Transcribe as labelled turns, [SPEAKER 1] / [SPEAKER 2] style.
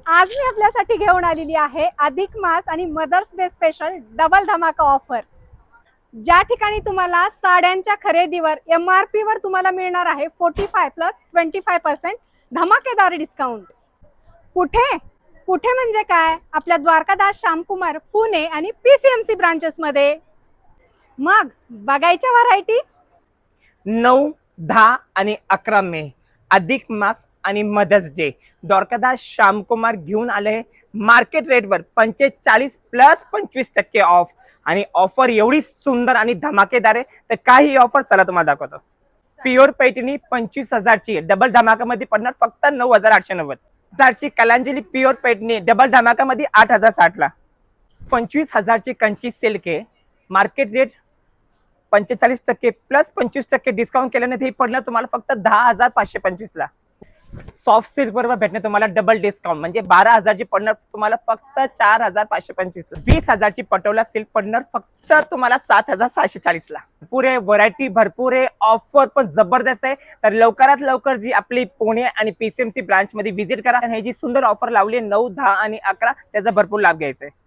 [SPEAKER 1] आज मी आपल्यासाठी घेऊन आलेली आहे अधिक मास आणि मदर्स डे स्पेशल डबल धमाका ऑफर। ज्या ठिकाणी तुम्हाला साड्यांच्या खरेदीवर MRP वर तुम्हाला मिळणार आहे 45 प्लस 25% धमाकेदार डिस्काउंट। कुठे कुठे म्हणजे काय, आपल्या द्वारकादास श्यामकुमार पुणे आणि PCMC ब्रांचेस मध्ये। मग बघायच्या व्हरायटी।
[SPEAKER 2] 9, 10 आणि 11 मे अधिक मास आणि मदर्स डे द्वारकादास श्यामकुमार घेऊन आले मार्केट रेटवर 45 प्लस 25% ऑफ। आणि ऑफर एवढी सुंदर आणि धमाकेदार आहे तर काही ऑफर चला तुम्हाला दाखवतो। प्युअर पैठणी 25,000 ची डबल धमाकामध्ये पडणार फक्त 9,890। ची कलांजली प्युअर पैठणी डबल धमाकामध्ये 8,060 ला। 25,000 ची कंची सिल्क आहे, मार्केट रेट 45% प्लस 25% डिस्काउंट केल्याने हे पडलं तुम्हाला फक्त 10,525 ला। सॉफ्ट सिल्क बरोबर भेटणे तुम्हाला डबल डिस्काउंट म्हणजे 12,000 ची पडणार तुम्हाला फक्त 4,525 ला। 20,000 ची पटोला सिल्क पडणार फक्त तुम्हाला 7,640 ला। पुरे व्हरायटी भरपूर आहे, ऑफर पण जबरदस्त आहे। तर लवकरात लवकर जी आपली पुणे आणि PCMC ब्रांच मध्ये व्हिजिट करा आणि ही जी सुंदर ऑफर लावली 9, 10 आणि 11 त्याचा भरपूर लाभ घ्यायचा आहे।